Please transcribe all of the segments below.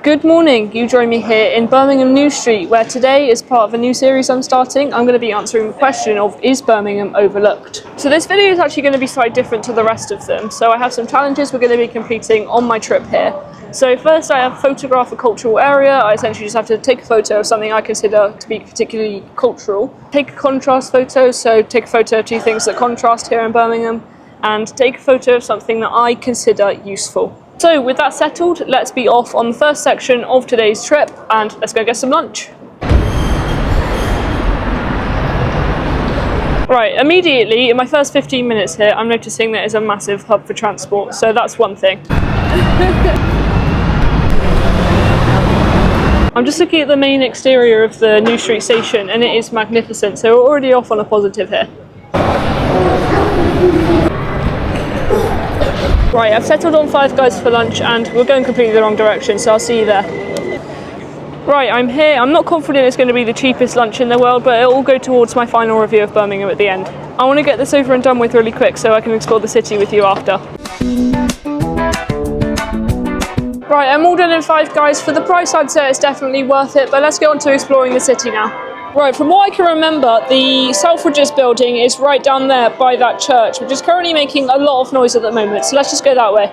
Good morning, you join me here in Birmingham New Street, where today, as part of a new series I'm starting, I'm going to be answering the question of, is Birmingham overlooked? So this video is actually going to be slightly different to the rest of them, so I have some challenges we're going to be completing on my trip here. So first I have photograph a cultural area. I essentially just have to take a photo of something I consider to be particularly cultural. Take a contrast photo, so take a photo of two things that contrast here in Birmingham, and take a photo of something that I consider useful. So with that settled, let's be off on the first section of today's trip and let's go get some lunch. Right, immediately in my first 15 minutes here, I'm noticing there is a massive hub for transport, so that's one thing. I'm just looking at the main exterior of the New Street station and it is magnificent, so we're already off on a positive here. Right, I've settled on Five Guys for lunch and we're going completely the wrong direction, so I'll see you there. Right, I'm here. I'm not confident it's going to be the cheapest lunch in the world, but it'll all go towards my final review of Birmingham at the end. I want to get this over and done with really quick so I can explore the city with you after. Right, I'm all done in Five Guys. For the price, I'd say it's definitely worth it, but let's get on to exploring the city now. Right, from what I can remember, the Selfridges building is right down there by that church, which is currently making a lot of noise at the moment, so let's just go that way.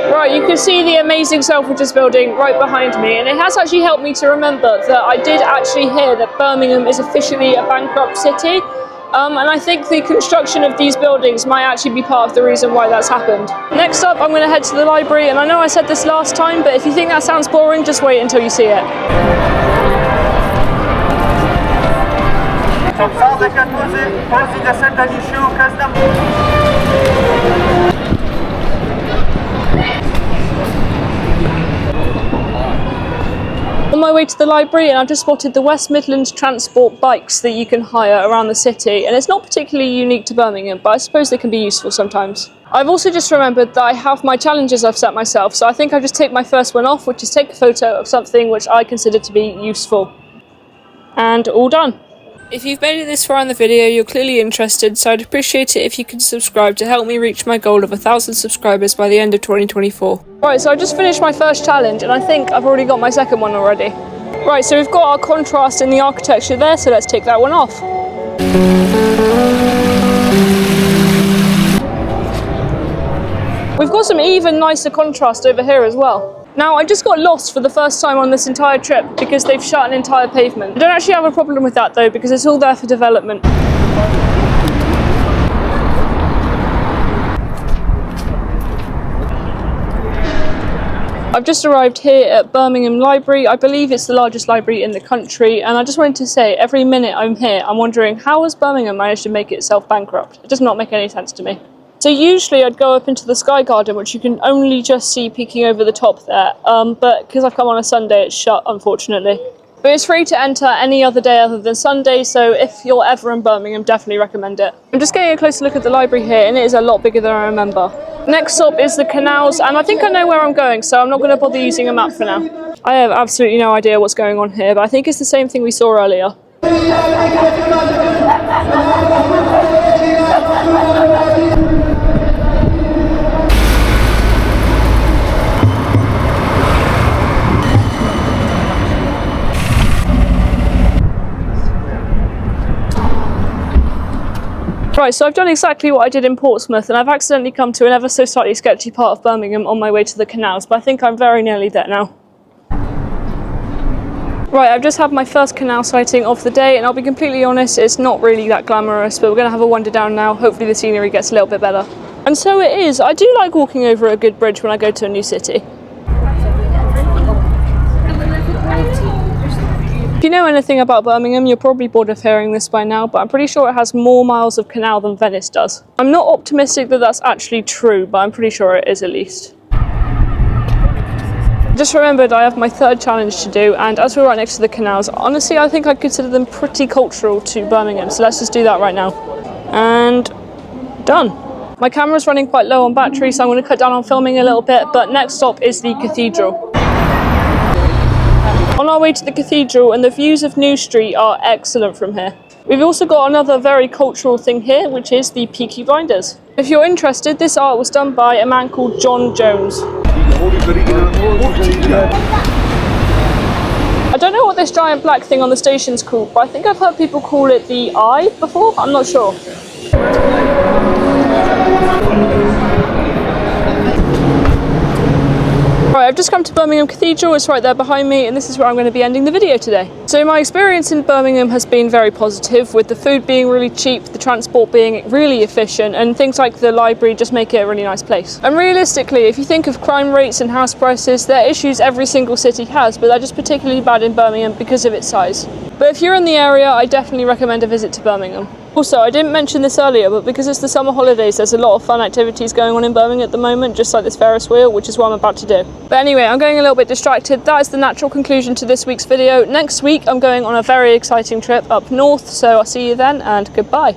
Right, you can see the amazing Selfridges building right behind me, and it has actually helped me to remember that I did actually hear that Birmingham is officially a bankrupt city, and I think the construction of these buildings might actually be part of the reason why that's happened. Next up, I'm going to head to the library, and I know I said this last time, but if you think that sounds boring, just wait until you see it. On my way to the library, and I've just spotted the West Midlands transport bikes that you can hire around the city, and it's not particularly unique to Birmingham, but I suppose they can be useful sometimes. I've also just remembered that I have my challenges I've set myself, so I think I'll just take my first one off, which is take a photo of something which I consider to be useful. And all done. If you've made it this far in the video, you're clearly interested, so I'd appreciate it if you could subscribe to help me reach my goal of 1,000 subscribers by the end of 2024. Right, so I just finished my first challenge, and I think I've already got my second one already. Right, so we've got our contrast in the architecture there, so let's take that one off. We've got some even nicer contrast over here as well. Now, I just got lost for the first time on this entire trip because they've shut an entire pavement. I don't actually have a problem with that though, because it's all there for development. I've just arrived here at Birmingham Library. I believe it's the largest library in the country, and I just wanted to say, every minute I'm here, I'm wondering, how has Birmingham managed to make itself bankrupt? It does not make any sense to me. So usually I'd go up into the Sky Garden, which you can only just see peeking over the top there, but because I've come on a Sunday, it's shut, unfortunately. But it's free to enter any other day other than Sunday, so if you're ever in Birmingham, definitely recommend it. I'm just getting a closer look at the library here, and it is a lot bigger than I remember. Next up is the canals, and I think I know where I'm going, so I'm not going to bother using a map for now. I have absolutely no idea what's going on here, but I think it's the same thing we saw earlier. Right, so I've done exactly what I did in Portsmouth, and I've accidentally come to an ever so slightly sketchy part of Birmingham on my way to the canals, but I think I'm very nearly there now. Right, I've just had my first canal sighting of the day, and I'll be completely honest, it's not really that glamorous, but we're going to have a wander down now. Hopefully the scenery gets a little bit better. And so it is. I do like walking over a good bridge when I go to a new city. If you know anything about Birmingham, you're probably bored of hearing this by now, but I'm pretty sure it has more miles of canal than Venice does. I'm not optimistic that that's actually true, but I'm pretty sure it is at least. Just remembered I have my third challenge to do, and as we're right next to the canals, honestly I think I'd consider them pretty cultural to Birmingham, so let's just do that right now. And done. My camera's running quite low on battery, so I'm going to cut down on filming a little bit, but next stop is the Cathedral. On our way to the Cathedral, and the views of New Street are excellent from here. We've also got another very cultural thing here, which is the Peaky Blinders. If you're interested, this art was done by a man called John Jones. I don't know what this giant black thing on the station's called, but I think I've heard people call it the Eye before. I'm not sure. Right, I've just come to Birmingham Cathedral, it's right there behind me, and this is where I'm going to be ending the video today. So my experience in Birmingham has been very positive, with the food being really cheap, the transport being really efficient, and things like the library just make it a really nice place. And realistically, if you think of crime rates and house prices, they're issues every single city has, but they're just particularly bad in Birmingham because of its size. But if you're in the area, I definitely recommend a visit to Birmingham. Also, I didn't mention this earlier, but because it's the summer holidays, there's a lot of fun activities going on in Birmingham at the moment, just like this Ferris wheel, which is what I'm about to do. But anyway, I'm getting a little bit distracted. That is the natural conclusion to this week's video. Next week, I'm going on a very exciting trip up north, so I'll see you then, and goodbye.